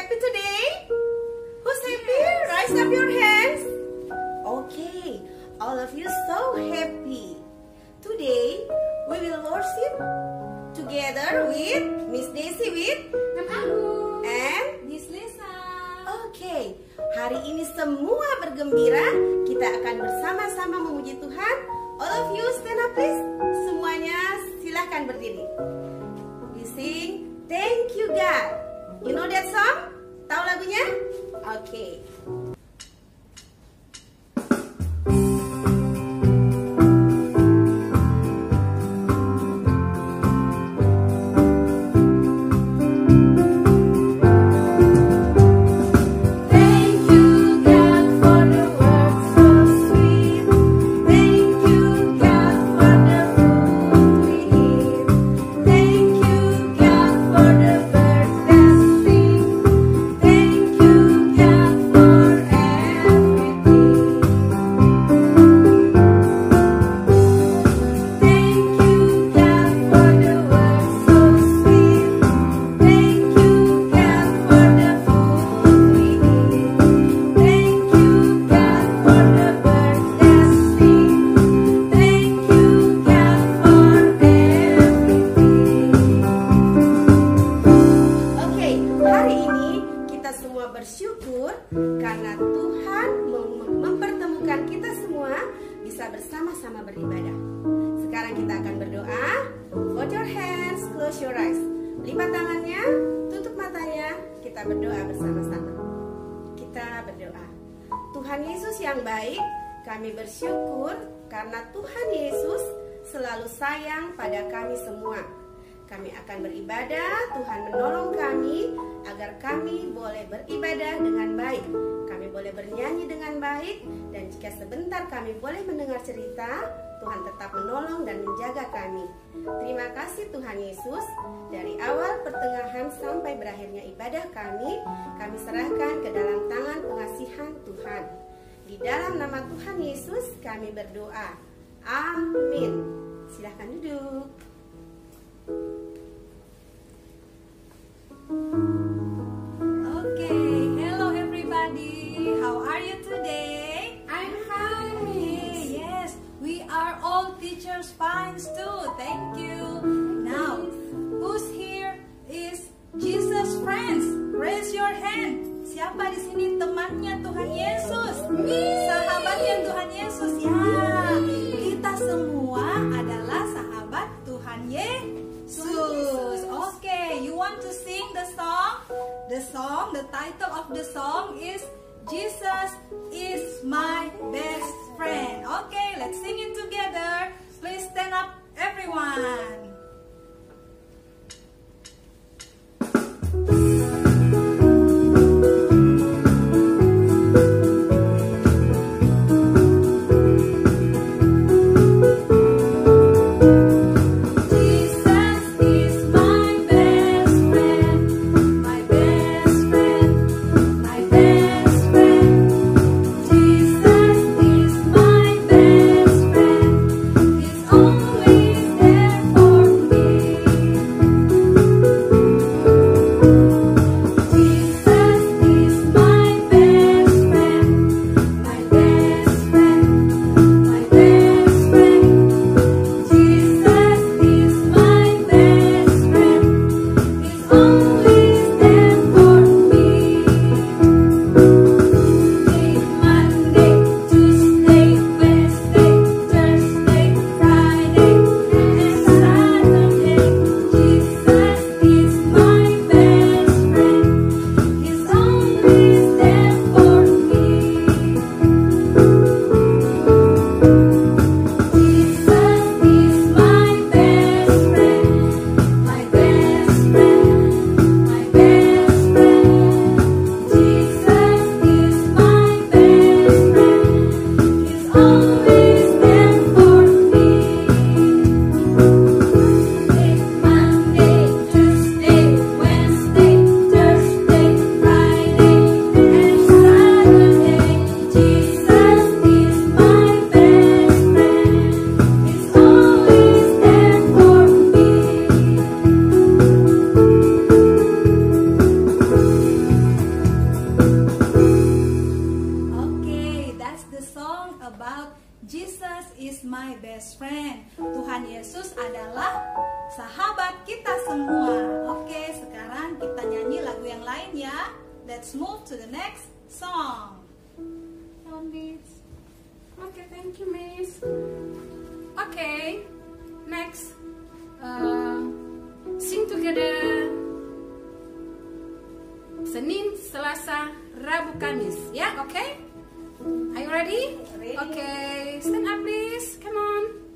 happy today? Who's happy? Raise up your hands. Okay, all of you so happy. Today we will worship together with Miss Daisy with and Miss Lisa. Okay, hari ini semua bergembira. Kita akan bersama-sama memuji Tuhan. All of you stand up please. Semuanya silahkan berdiri. We sing Thank You God. You know that song? Tahu lagunya? Okay. Bersyukur karena Tuhan mempertemukan kita semua bisa bersama-sama beribadah. Sekarang kita akan berdoa. Fold your hands, close your eyes. Lipat tangannya, tutup matanya. Kita berdoa bersama-sama. Kita berdoa. Tuhan Yesus yang baik, kami bersyukur karena Tuhan Yesus selalu sayang pada kami semua. Kami akan beribadah, Tuhan menolong kami agar kami boleh beribadah dengan baik. Kami boleh bernyanyi dengan baik, dan jika sebentar kami boleh mendengar cerita, Tuhan tetap menolong dan menjaga kami. Terima kasih Tuhan Yesus. Dari awal, pertengahan, sampai berakhirnya ibadah kami serahkan ke dalam tangan pengasihan Tuhan. Di dalam nama Tuhan Yesus kami berdoa. Amin. Silahkan duduk. Okay, hello everybody. How are you today? I'm happy. Yes, we are all teachers fine too. Thank you. Now, who's here is Jesus friends? Raise your hand. Siapa di sini temannya Tuhan Yesus? Sahabatnya Tuhan Yesus. Ya, kita semua adalah sahabat Tuhan Yesus. Okay, you want to sing the song? The title of the song is Jesus is my best friend. Okay, let's sing it together. Please stand up, everyone. For let's move to the next song. Okay, thank you, Miss. Okay, next, sing together. Senin, Selasa, Rabu, Kamis. Ya, okay? Are you ready? Ready. Okay, stand up please. Come on.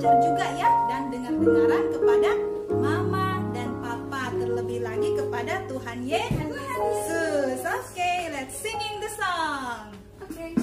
belajar juga ya, dan dengar-dengaran kepada mama dan papa, terlebih lagi kepada Tuhan Yesus. Okay, let's singing the song. Okay.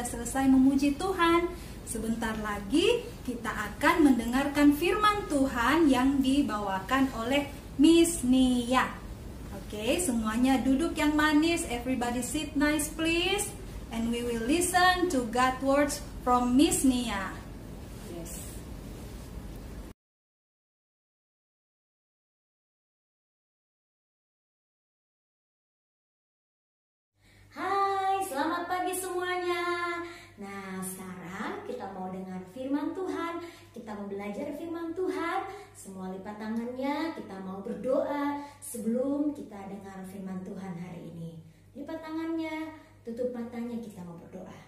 Selesai memuji Tuhan. Sebentar lagi kita akan mendengarkan firman Tuhan yang dibawakan oleh Miss Nia. Oke, semuanya duduk yang manis. Everybody sit nice please. And we will listen to God's words from Miss Nia. Yes. Hai, selamat kita mau dengar firman Tuhan, kita mau belajar firman Tuhan. Semua lipat tangannya, kita mau berdoa sebelum kita dengar firman Tuhan hari ini. Lipat tangannya, tutup matanya, kita mau berdoa.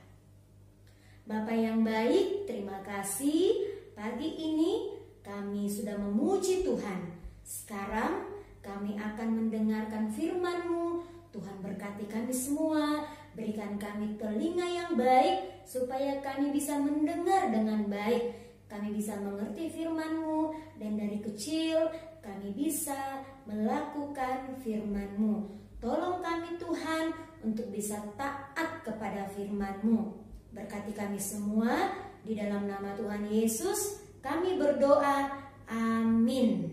Bapa yang baik, terima kasih pagi ini kami sudah memuji Tuhan. Sekarang kami akan mendengarkan firman-Mu. Tuhan berkati kami semua, berikan kami telinga yang baik supaya kami bisa mendengar dengan baik. Kami bisa mengerti firman-Mu dan dari kecil kami bisa melakukan firman-Mu. Tolong kami Tuhan untuk bisa taat kepada firman-Mu. Berkati kami semua, di dalam nama Tuhan Yesus kami berdoa, amin.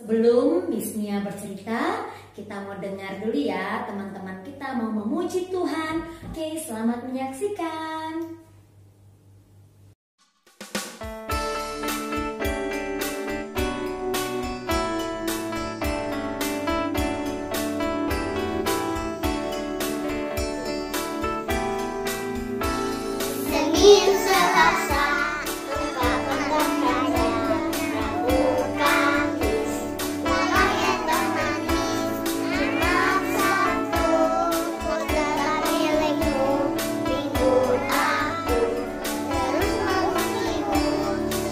Sebelum Miss Nia bercerita, kita mau dengar dulu ya, teman-teman kita mau memuji Tuhan. Oke, selamat menyaksikan. Senin, Selasa, ungkapan raja, Rabu, Kamis, rakyat manis, Jumat, Sabtu, saudara milikmu, Minggu aku, terus mengujimu,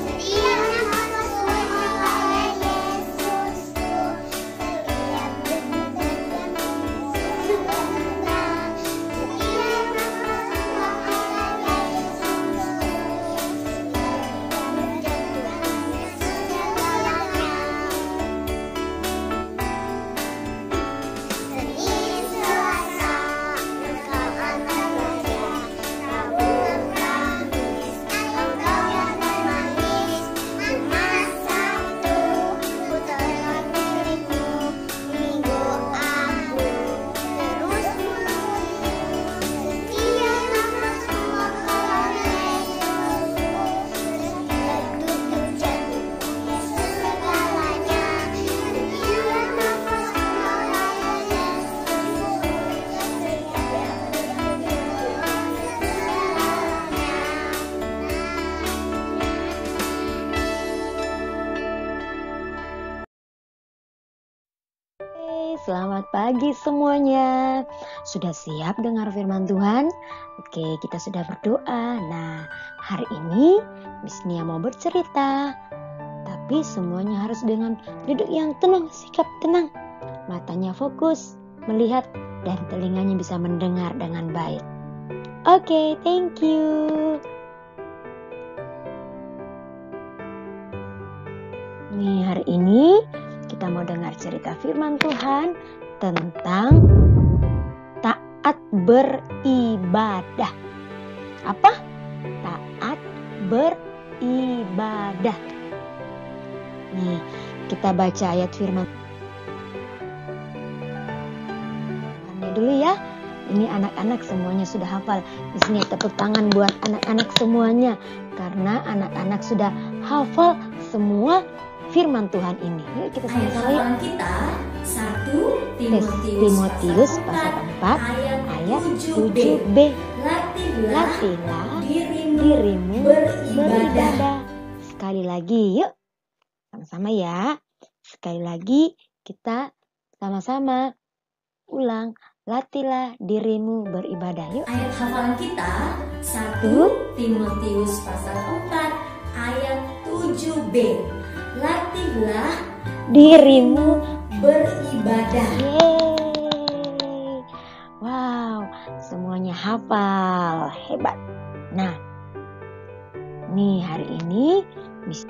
setiap nama sesuai Yesusku, setiap detik dan sebentar, setiap Selamat pagi semuanya. Sudah siap dengar firman Tuhan? Oke, kita sudah berdoa. Nah, hari ini Miss Nia mau bercerita. Tapi semuanya harus dengan duduk yang tenang, sikap tenang. Matanya fokus, melihat, dan telinganya bisa mendengar dengan baik. Oke, thank you. Nih, hari ini kita mau dengar cerita firman Tuhan tentang taat beribadah. Apa? Taat beribadah. Nih, kita baca ayat firman dulu ya. Ini anak-anak semuanya sudah hafal. Di sini tepuk tangan buat anak-anak semuanya karena anak-anak sudah hafal semua firman Tuhan ini. Yuk kita sama-sama yuk. kita 1 Timotius pasal 4 ayat 7b. Latihlah dirimu beribadah. Sekali lagi yuk. Sama-sama ya. Sekali lagi kita sama-sama ulang. Latihlah dirimu beribadah. Yuk. Ayat hafalan kita 1 Timotius pasal 4 ayat 7b. Latihlah Dirimu beribadah. Yeay. Wow, semuanya hafal. Hebat. Nah, nih hari ini Miss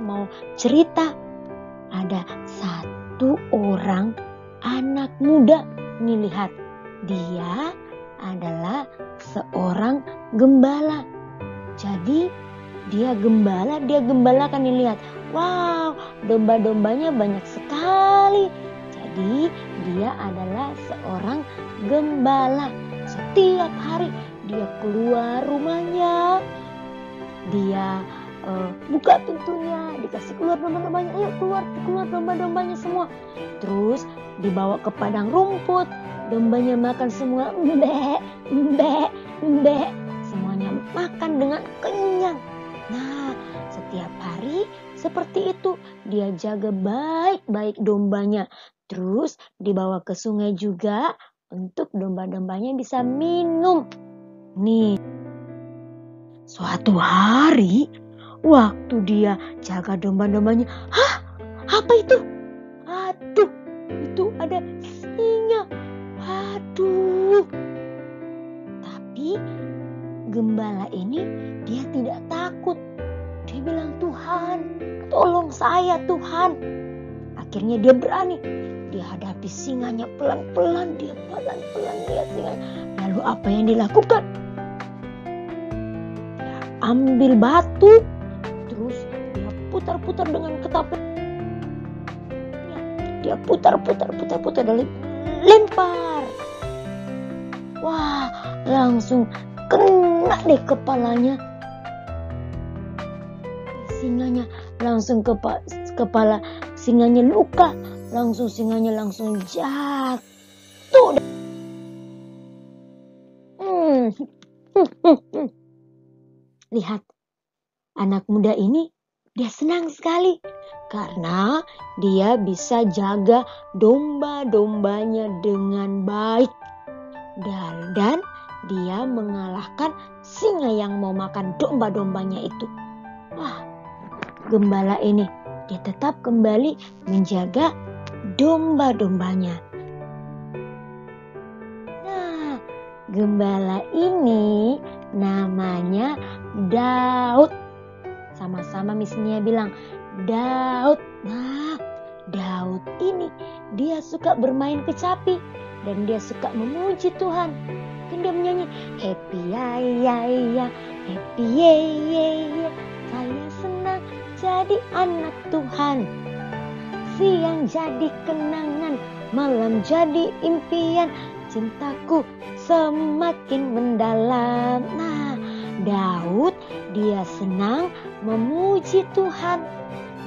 mau cerita. Ada satu orang anak muda. Nih lihat, dia adalah seorang gembala. Jadi dia gembalakan, nih lihat. Wow, domba-dombanya banyak sekali. Jadi dia adalah seorang gembala. Setiap hari dia keluar rumahnya. Dia buka pintunya, dikasih keluar domba-dombanya. Ayo keluar domba-dombanya semua. Terus dibawa ke padang rumput. Dombanya makan semua. Mbek. Semuanya makan dengan kenyang. Nah, setiap hari seperti itu. Dia jaga baik-baik dombanya. Terus dibawa ke sungai juga untuk domba-dombanya bisa minum. Nih, suatu hari waktu dia jaga domba-dombanya, apa itu? Aduh, itu ada singa. Aduh. Tapi gembala ini dia tidak takut. Dia bilang, Tuhan, tolong saya Tuhan. Akhirnya dia berani. Dia hadapi singanya pelan-pelan. Dia pelan-pelan lihat singa. Lalu apa yang dilakukan? Dia ambil batu. Terus dia putar-putar dengan ketapel. Dia putar-putar dan lempar. Wah, langsung kena deh kepalanya. Singanya langsung kepala singanya luka. Langsung singanya langsung jatuh. Lihat, anak muda ini dia senang sekali karena dia bisa jaga domba-dombanya dengan baik. Dan dia mengalahkan singa yang mau makan domba-dombanya itu. Wah, gembala ini dia tetap kembali menjaga domba-dombanya. Nah, gembala ini namanya Daud. Sama-sama Miss Nia bilang Daud. Nah, Daud ini dia suka bermain kecapi dan dia suka memuji Tuhan. Kan dia menyanyi happy ya ya ya, happy ye ye ye. Saya senang jadi anak Tuhan. Siang jadi kenangan, malam jadi impian. Cintaku semakin mendalam. Nah, Daud dia senang memuji Tuhan.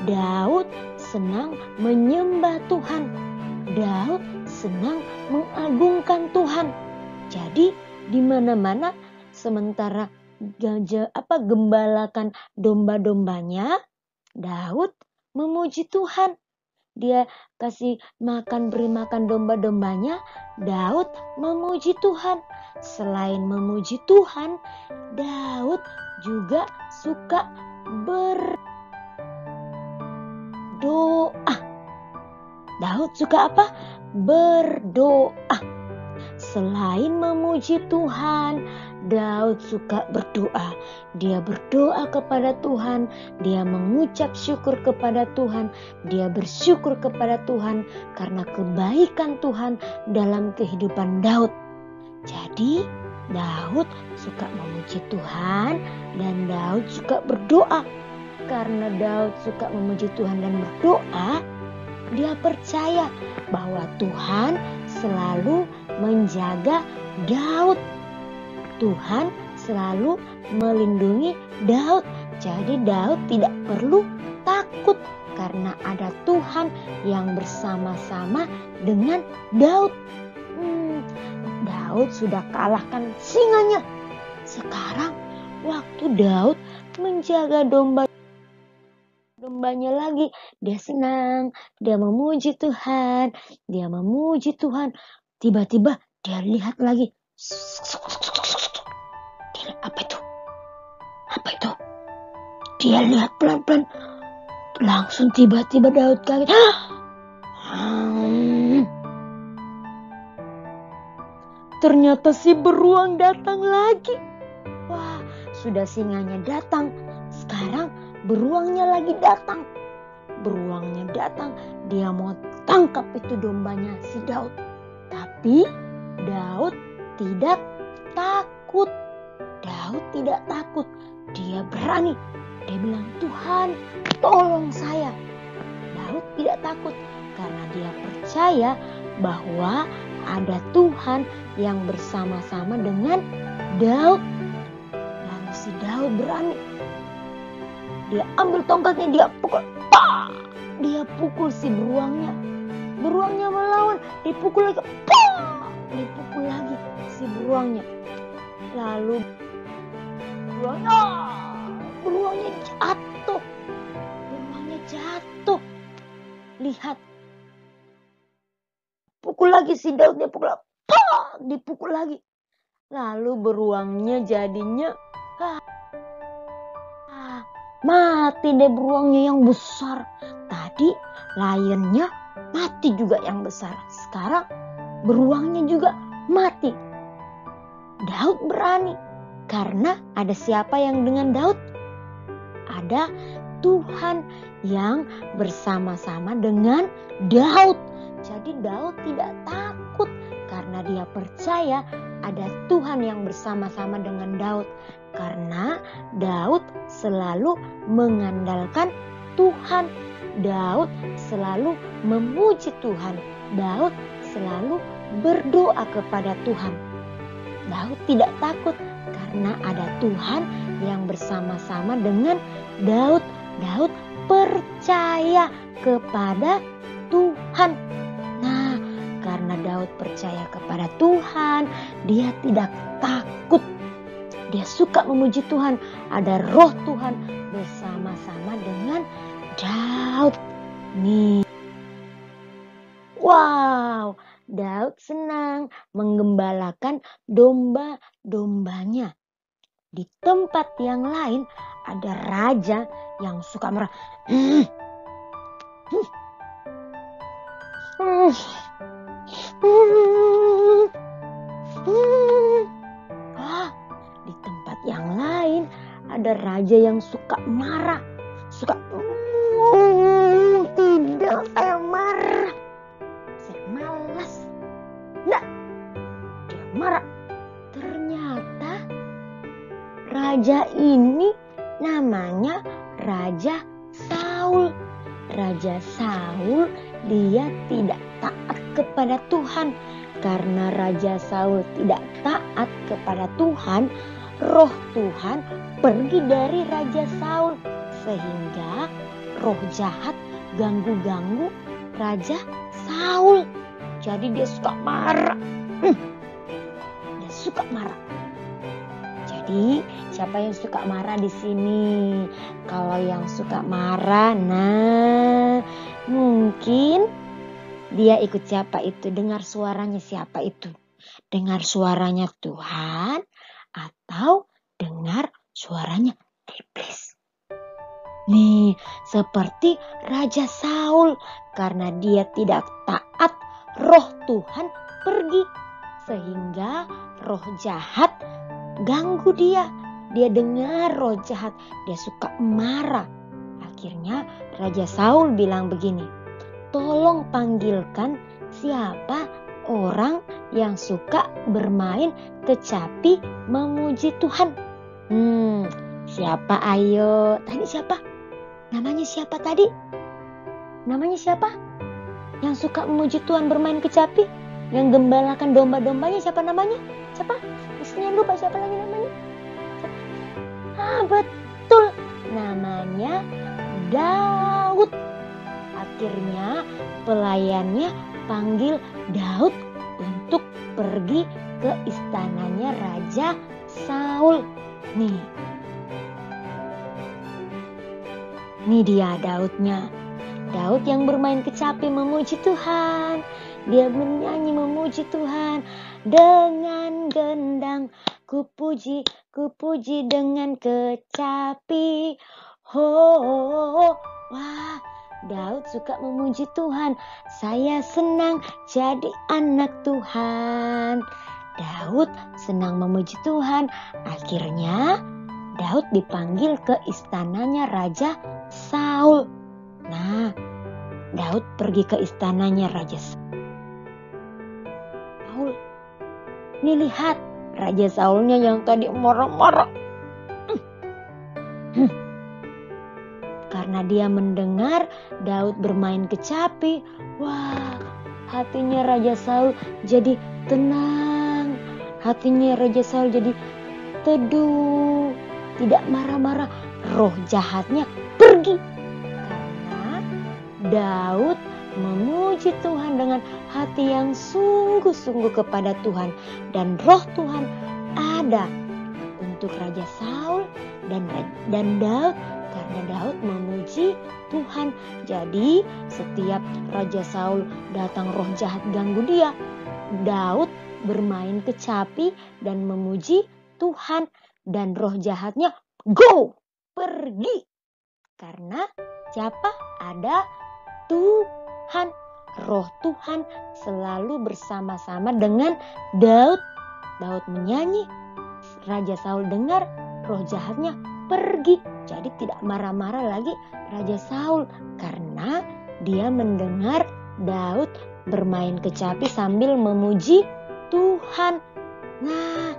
Daud senang menyembah Tuhan. Daud senang mengagungkan Tuhan. Jadi di mana-mana sementara gembalakan domba-dombanya, Daud memuji Tuhan. Dia beri makan domba-dombanya, Daud memuji Tuhan. Selain memuji Tuhan, Daud juga suka berdoa. Daud suka apa? Berdoa. Selain memuji Tuhan, Daud suka berdoa. Dia berdoa kepada Tuhan, dia mengucap syukur kepada Tuhan, dia bersyukur kepada Tuhan karena kebaikan Tuhan dalam kehidupan Daud. Jadi, Daud suka memuji Tuhan dan Daud suka berdoa. Karena Daud suka memuji Tuhan dan berdoa, dia percaya bahwa Tuhan selalu menjaga Daud. Tuhan selalu melindungi Daud. Jadi Daud tidak perlu takut karena ada Tuhan yang bersama-sama dengan Daud. Daud sudah kalahkan singanya. Sekarang waktu Daud menjaga dombanya lagi, dia senang, dia memuji Tuhan, Tiba-tiba dia lihat lagi. Dia lihat, apa itu? Dia lihat pelan-pelan. Langsung tiba-tiba Daud kaget. Ternyata si beruang datang lagi. Wah, sudah singanya datang. Sekarang beruangnya lagi datang. Dia mau tangkap itu dombanya si Daud. Tapi Daud tidak takut. Dia berani. Dia bilang, Tuhan, tolong saya. Daud tidak takut karena dia percaya bahwa ada Tuhan yang bersama-sama dengan Daud. Lalu si Daud berani. Dia ambil tongkatnya, dia pukul. Dia pukul si beruangnya. Beruangnya melawan, dipukul lagi. Dipukul lagi si beruangnya. Lalu Beruangnya jatuh. Beruangnya jatuh. Lihat. Pukul lagi si Daudnya, dipukul lagi. Lalu beruangnya jadinya mati deh beruangnya yang besar. Tadi lionnya mati juga yang besar. Sekarang beruangnya juga mati. Daud berani karena ada siapa yang dengan Daud? Ada Tuhan yang bersama-sama dengan Daud. Jadi Daud tidak takut karena dia percaya ada Tuhan yang bersama-sama dengan Daud. Karena Daud selalu mengandalkan Tuhan. Daud selalu memuji Tuhan. Daud selalu berdoa kepada Tuhan. Daud tidak takut karena ada Tuhan yang bersama-sama dengan Daud. Daud percaya kepada Tuhan. Nah, karena Daud percaya kepada Tuhan, dia tidak takut. Dia suka memuji Tuhan. Ada roh Tuhan bersama-sama dengan Daud. Nih. Wow, Daud senang menggembalakan domba-dombanya. Di tempat yang lain ada raja yang suka marah. Di tempat yang lain ada raja yang suka marah. Tidak, saya marah. Saya malas. Nah, dia marah. Ternyata raja ini namanya Raja Saul. Raja Saul dia tidak taat kepada Tuhan. Karena Raja Saul tidak taat kepada Tuhan, roh Tuhan pergi dari Raja Saul. Sehingga roh jahat ganggu-ganggu Raja Saul. Jadi dia suka marah. Dia suka marah. Jadi siapa yang suka marah di sini? Kalau yang suka marah, nah mungkin dia ikut siapa itu? Dengar suaranya siapa itu? Dengar suaranya Tuhan atau dengar suaranya iblis? Nih, seperti Raja Saul. Karena dia tidak taat, roh Tuhan pergi. Sehingga roh jahat ganggu dia. Dia dengar roh jahat, dia suka marah. Akhirnya Raja Saul bilang begini, tolong panggilkan siapa orang yang suka bermain kecapi memuji Tuhan. Siapa ayo? Tadi siapa? Namanya siapa tadi? Namanya siapa? Yang suka memuji Tuhan bermain kecapi? Yang gembalakan domba-dombanya siapa namanya? Siapa? Istrinya lupa siapa lagi namanya? Betul. Namanya Daud. Akhirnya pelayannya panggil Daud untuk pergi ke istananya Raja Saul. Nih dia Daudnya. Daud yang bermain kecapi memuji Tuhan. Dia bernyanyi memuji Tuhan. Dengan gendang kupuji dengan kecapi. Wah, Daud suka memuji Tuhan. Saya senang jadi anak Tuhan. Daud senang memuji Tuhan. Akhirnya Daud dipanggil ke istananya Raja Saul. Nah, Daud pergi ke istananya Raja Saul. Nih lihat, Raja Saulnya yang tadi marah-marah. Karena dia mendengar Daud bermain kecapi. Wah, hatinya Raja Saul jadi tenang. Hatinya Raja Saul jadi teduh. Tidak marah-marah, roh jahatnya pergi. Karena Daud memuji Tuhan dengan hati yang sungguh-sungguh kepada Tuhan. Dan roh Tuhan ada untuk Raja Saul dan Daud, karena Daud memuji Tuhan. Jadi setiap Raja Saul datang roh jahat ganggu dia, Daud bermain kecapi dan memuji Tuhan, dan roh jahatnya go, pergi. Karena siapa? Ada Tuhan. Roh Tuhan selalu bersama-sama dengan Daud. Daud menyanyi, Raja Saul dengar, roh jahatnya pergi. Jadi tidak marah-marah lagi Raja Saul, karena dia mendengar Daud bermain kecapi sambil memuji Tuhan. Nah,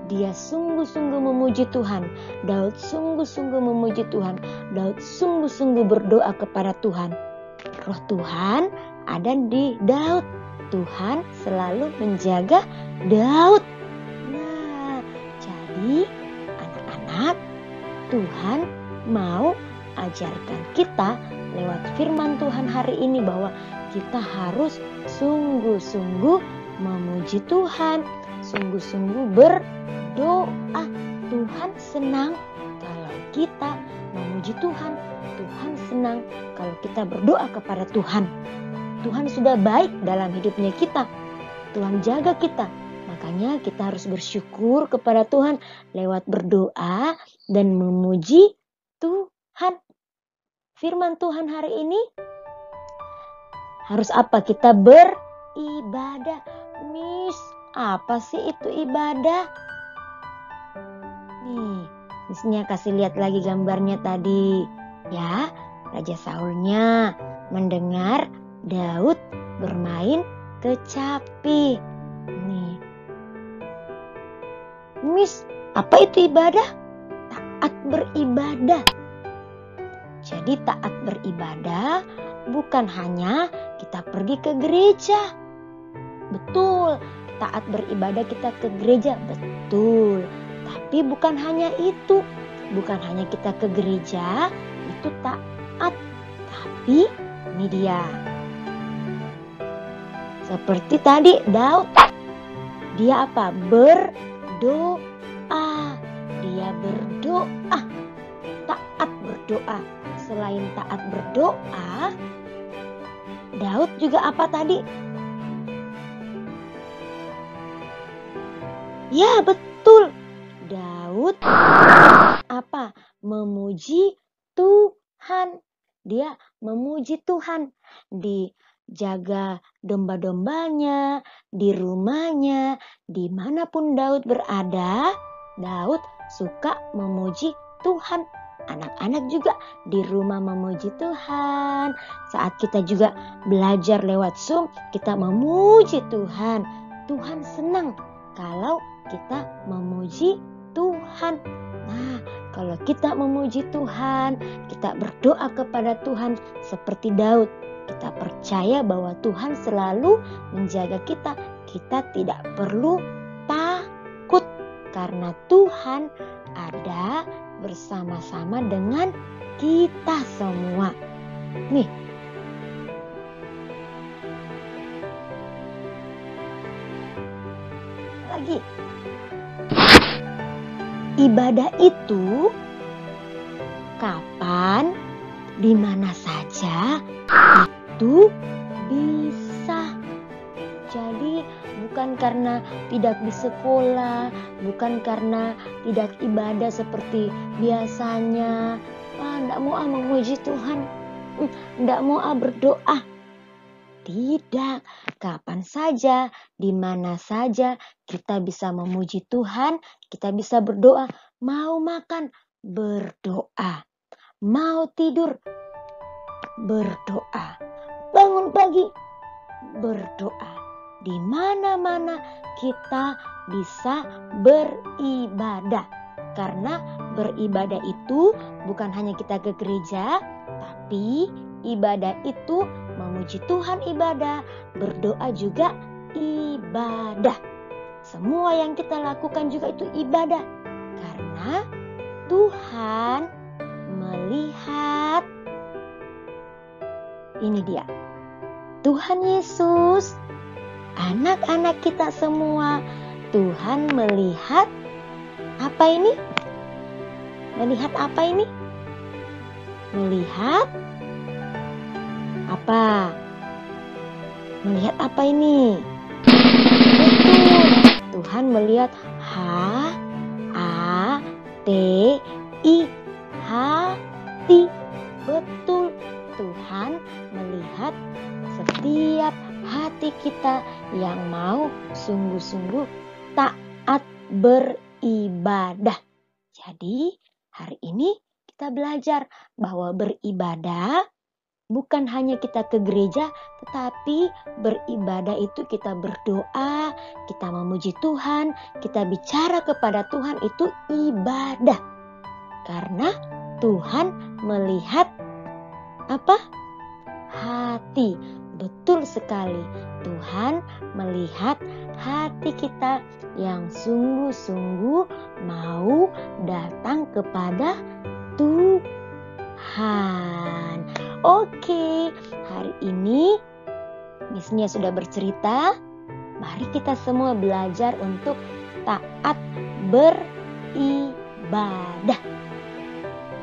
dia sungguh-sungguh memuji Tuhan. Daud sungguh-sungguh memuji Tuhan. Daud sungguh-sungguh berdoa kepada Tuhan. Roh Tuhan ada di Daud. Tuhan selalu menjaga Daud. Nah, jadi anak-anak, Tuhan mau ajarkan kita lewat firman Tuhan hari ini bahwa kita harus sungguh-sungguh memuji Tuhan, sungguh-sungguh berdoa. Tuhan senang kalau kita memuji Tuhan. Tuhan senang kalau kita berdoa kepada Tuhan. Tuhan sudah baik dalam hidupnya kita. Tuhan jaga kita. Makanya kita harus bersyukur kepada Tuhan lewat berdoa dan memuji Tuhan. Firman Tuhan hari ini harus apa? Kita beribadah. Miss, apa sih itu ibadah? Nih, Missnya kasih lihat lagi gambarnya tadi. Ya, Raja Saulnya mendengar Daud bermain kecapi. Nih, Miss, apa itu ibadah? Taat beribadah. Jadi taat beribadah bukan hanya kita pergi ke gereja. Betul, taat beribadah kita ke gereja. Betul, tapi bukan hanya itu. Bukan hanya kita ke gereja, itu taat. Tapi ini dia. Seperti tadi Daud. Dia apa? Berdoa. Dia berdoa. Taat berdoa. Selain taat berdoa, Daud juga apa tadi? Ya, betul. Daud apa? Memuji Tuhan. Dia memuji Tuhan. Dijaga domba-dombanya, di rumahnya, dimanapun Daud berada, Daud suka memuji Tuhan. Anak-anak juga di rumah memuji Tuhan. Saat kita juga belajar lewat Zoom, kita memuji Tuhan. Tuhan senang kalau kita memuji Tuhan. Nah, kalau kita memuji Tuhan, kita berdoa kepada Tuhan seperti Daud. Kita percaya bahwa Tuhan selalu menjaga kita. Kita tidak perlu takut karena Tuhan ada bersama-sama dengan kita semua. Nih. Lagi. Ibadah itu kapan, di mana saja itu bisa. Jadi bukan karena tidak di sekolah, bukan karena tidak ibadah seperti biasanya. Nggak mau memuji Tuhan, nggak mau berdoa. Tidak, kapan saja, di mana saja kita bisa memuji Tuhan, kita bisa berdoa. Mau makan, berdoa. Mau tidur, berdoa. Bangun pagi, berdoa. Di mana-mana kita bisa beribadah. Karena beribadah itu bukan hanya kita ke gereja, tapi ibadah itu memuji Tuhan ibadah, berdoa juga ibadah. Semua yang kita lakukan juga itu ibadah. Karena Tuhan melihat. Ini dia. Tuhan Yesus, anak-anak kita semua, Tuhan melihat apa ini? Melihat apa ini? Melihat apa? Melihat apa ini? Betul, Tuhan melihat H-A-T-I, hati. Betul, Tuhan melihat setiap hati kita yang mau sungguh-sungguh taat beribadah. Jadi hari ini kita belajar bahwa beribadah bukan hanya kita ke gereja, tetapi beribadah itu kita berdoa, kita memuji Tuhan, kita bicara kepada Tuhan, itu ibadah. Karena Tuhan melihat apa? Hati. Betul sekali. Tuhan melihat hati kita yang sungguh-sungguh mau datang kepada Tuhan. Oke, hari ini Miss Nia sudah bercerita. Mari kita semua belajar untuk taat beribadah.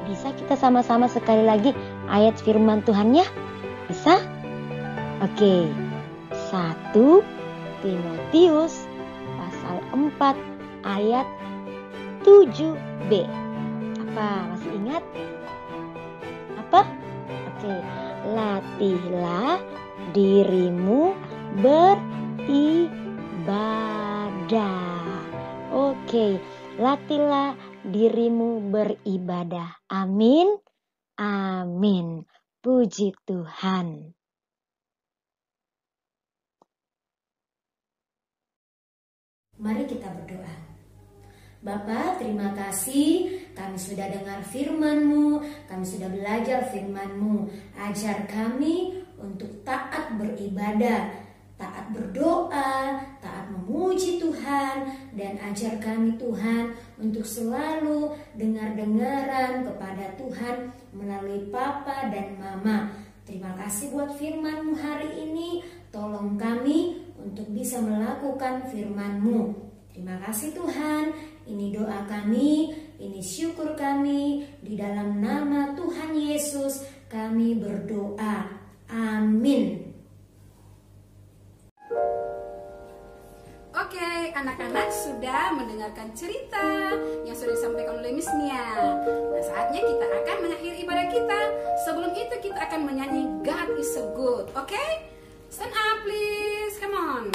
Bisa kita sama-sama sekali lagi ayat firman Tuhannya? Bisa? Oke. 1 Timotius pasal 4 ayat 7b. Apa? Masih ingat? Apa? Oke. Latihlah dirimu beribadah. Oke. Latihlah dirimu beribadah. Amin. Amin. Puji Tuhan. Mari kita berdoa. Bapa, terima kasih kami sudah dengar firman-Mu, kami sudah belajar firman-Mu. Ajar kami untuk taat beribadah, taat berdoa, taat memuji Tuhan, dan ajar kami Tuhan untuk selalu dengar-dengaran kepada Tuhan melalui Papa dan Mama. Terima kasih buat firman-Mu hari ini. Tolong kami untuk bisa melakukan firman-Mu. Terima kasih Tuhan. Ini doa kami, ini syukur kami. Di dalam nama Tuhan Yesus kami berdoa. Amin. Oke, anak-anak sudah mendengarkan cerita yang sudah disampaikan oleh Miss Nia. Nah, saatnya kita akan mengakhiri ibadah kita. Sebelum itu kita akan menyanyi God is so good. Oke? Stand up please, come on.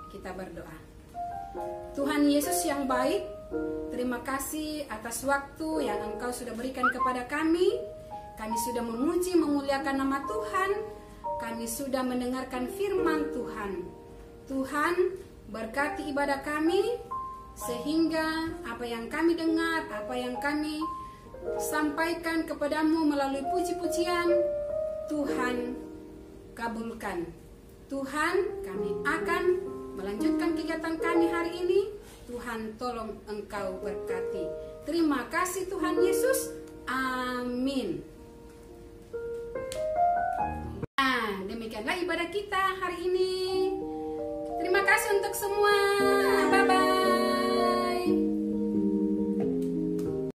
Kita berdoa. Tuhan Yesus yang baik, terima kasih atas waktu yang Engkau sudah berikan kepada kami. Kami sudah memuji, memuliakan nama Tuhan. Kami sudah mendengarkan firman Tuhan. Tuhan, berkati ibadah kami, sehingga apa yang kami dengar, apa yang kami sampaikan kepadamu melalui puji-pujian, Tuhan kabulkan. Tuhan, kami akan melanjutkan kegiatan kami hari ini. Tuhan, tolong Engkau berkati. Terima kasih Tuhan Yesus. Amin. Nah, demikianlah ibadah kita hari ini. Terima kasih untuk semua.